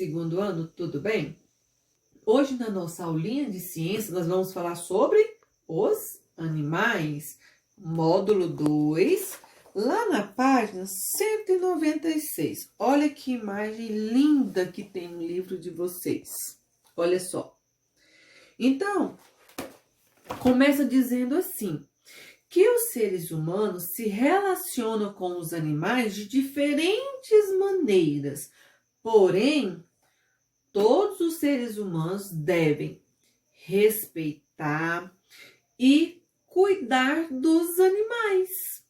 segundo ano, tudo bem? Hoje, na nossa aulinha de ciência, nós vamos falar sobre os animais. Módulo 2, lá na página 196. Olha que imagem linda que tem no livro de vocês. Olha só. Então, começa dizendo assim, que os seres humanos se relacionam com os animais de diferentes maneiras, porém, todos os seres humanos devem respeitar e cuidar dos animais,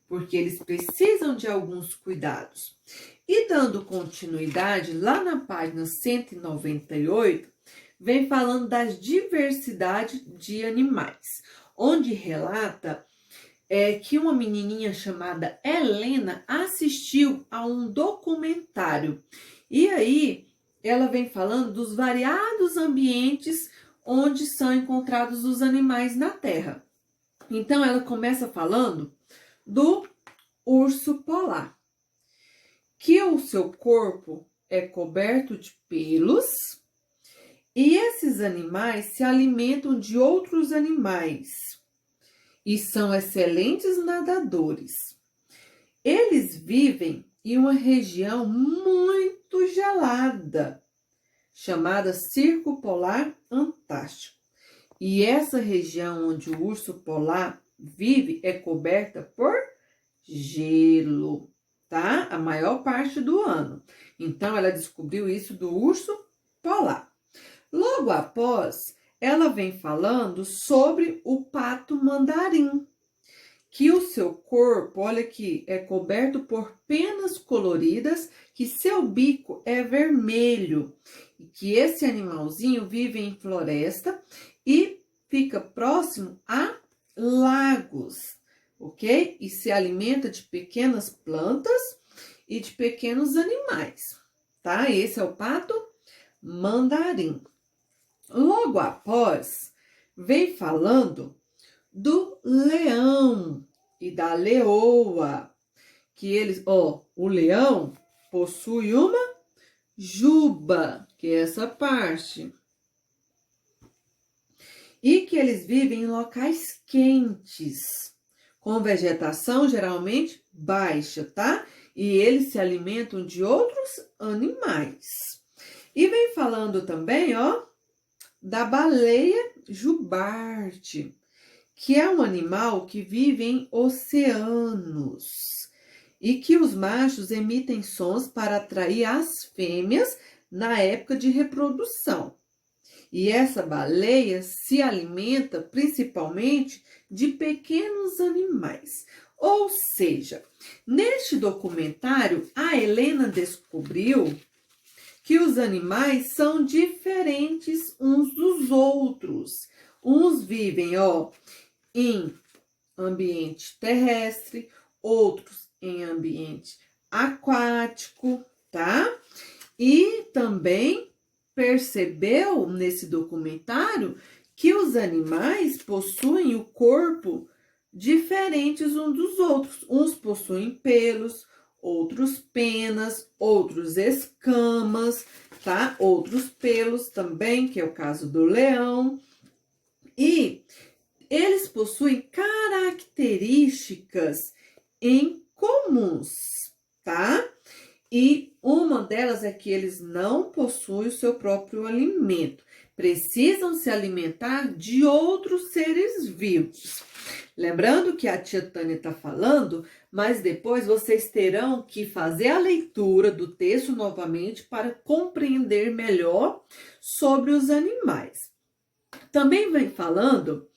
porque eles precisam de alguns cuidados. E dando continuidade, lá na página 198, vem falando das diversidades de animais, onde relata que uma menininha chamada Helena assistiu a um documentário. E aí, ela vem falando dos variados ambientes onde são encontrados os animais na Terra. Então, ela começa falando do urso polar, que o seu corpo é coberto de pelos e esses animais se alimentam de outros animais e são excelentes nadadores. Eles vivem em uma região muito gelada, chamada Círculo Polar Antártico. E essa região onde o urso polar vive é coberta por gelo, tá? A maior parte do ano. Então, ela descobriu isso do urso polar. Logo após, ela vem falando sobre o pato mandarim, que o seu corpo, olha aqui, é coberto por penas coloridas, que seu bico é vermelho, e que esse animalzinho vive em floresta e fica próximo a lagos, ok? E se alimenta de pequenas plantas e de pequenos animais, tá? Esse é o pato mandarim. Logo após, vem falando do leão e da leoa, que eles, o leão possui uma juba, que é essa parte, e que eles vivem em locais quentes, com vegetação geralmente baixa, tá? E eles se alimentam de outros animais. E vem falando também, da baleia jubarte, que é um animal que vive em oceanos e que os machos emitem sons para atrair as fêmeas na época de reprodução. E essa baleia se alimenta principalmente de pequenos animais. Ou seja, neste documentário, a Helena descobriu que os animais são diferentes uns dos outros. Uns vivem, em ambiente terrestre, outros em ambiente aquático, tá? E também percebeu nesse documentário que os animais possuem o corpo diferentes uns dos outros. Uns possuem pelos, outros penas, outros escamas, tá? Outros pelos também, que é o caso do leão. E eles possuem características em comuns, tá? E uma delas é que eles não possuem o seu próprio alimento. Precisam se alimentar de outros seres vivos. Lembrando que a tia Tânia está falando, mas depois vocês terão que fazer a leitura do texto novamente para compreender melhor sobre os animais. Também vem falando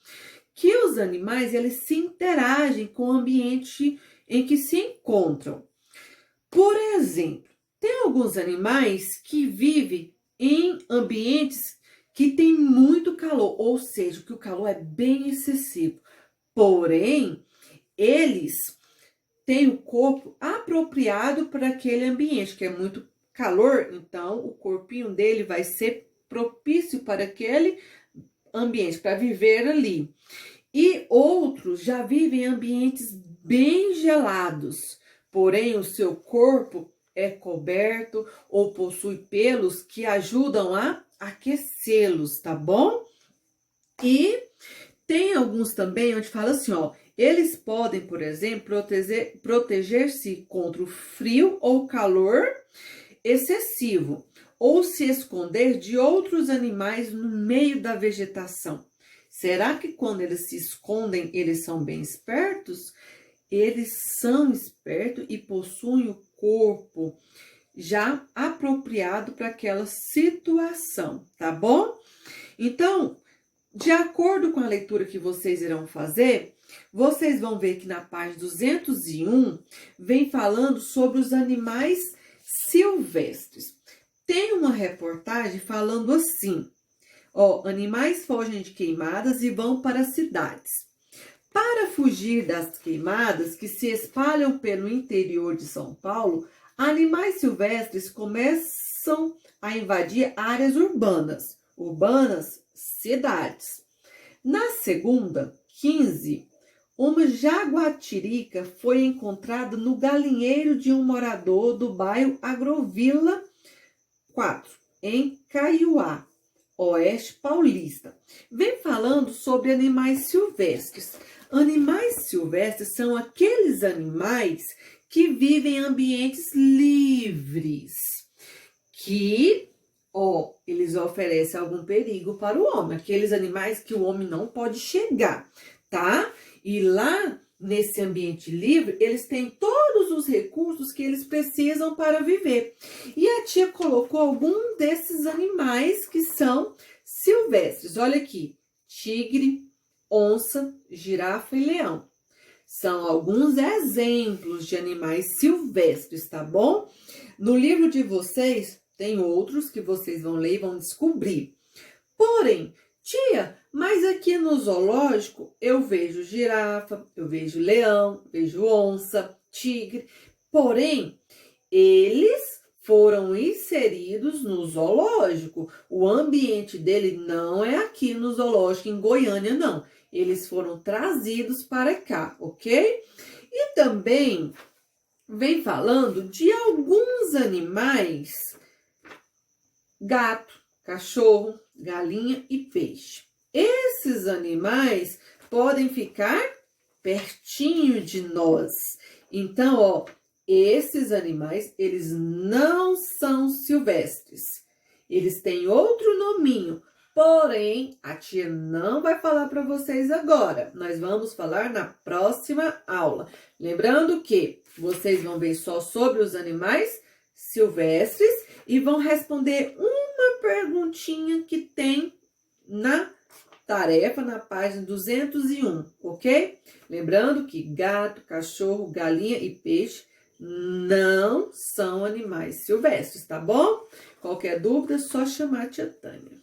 que os animais eles se interagem com o ambiente em que se encontram. Por exemplo, tem alguns animais que vivem em ambientes que tem muito calor, ou seja, que o calor é bem excessivo. Porém, eles têm o corpo apropriado para aquele ambiente, que é muito calor, então o corpinho dele vai ser propício para aquele ambiente, para viver ali. E outros já vivem em ambientes bem gelados, porém o seu corpo é coberto ou possui pelos que ajudam a aquecê-los, tá bom? E tem alguns também onde fala assim, ó, eles podem, por exemplo, proteger-se contra o frio ou calor excessivo, ou se esconder de outros animais no meio da vegetação. Será que quando eles se escondem, eles são bem espertos? Eles são espertos e possuem o corpo já apropriado para aquela situação, tá bom? Então, de acordo com a leitura que vocês irão fazer, vocês vão ver que na página 201 vem falando sobre os animais silvestres. Tem uma reportagem falando assim, ó, animais fogem de queimadas e vão para as cidades. Para fugir das queimadas que se espalham pelo interior de São Paulo, animais silvestres começam a invadir áreas urbanas, cidades. Na segunda, 15, uma jaguatirica foi encontrada no galinheiro de um morador do bairro Agrovila 4, em Caiuá, Oeste Paulista. Vem falando sobre animais silvestres. Animais silvestres são aqueles animais que vivem em ambientes livres, que eles oferecem algum perigo para o homem, aqueles animais que o homem não pode chegar, tá? E lá, nesse ambiente livre, eles têm todos os recursos que eles precisam para viver. E a tia colocou algum desses animais que são silvestres. Olha aqui, tigre, onça, girafa e leão. São alguns exemplos de animais silvestres, tá bom? No livro de vocês, tem outros que vocês vão ler e vão descobrir. Porém, tia, mas aqui no zoológico eu vejo girafa, eu vejo leão, vejo onça, tigre. Porém, eles foram inseridos no zoológico. O ambiente dele não é aqui no zoológico em Goiânia, não. Eles foram trazidos para cá, ok? E também vem falando de alguns animais: gato, cachorro, galinha e peixe. Esses animais podem ficar pertinho de nós. Então, ó, esses animais, eles não são silvestres. Eles têm outro nominho, porém, a tia não vai falar para vocês agora. Nós vamos falar na próxima aula. Lembrando que vocês vão ver só sobre os animais silvestres e vão responder uma perguntinha que tem na tarefa na página 201, ok? Lembrando que gato, cachorro, galinha e peixe não são animais silvestres, tá bom? Qualquer dúvida, é só chamar a tia Tânia.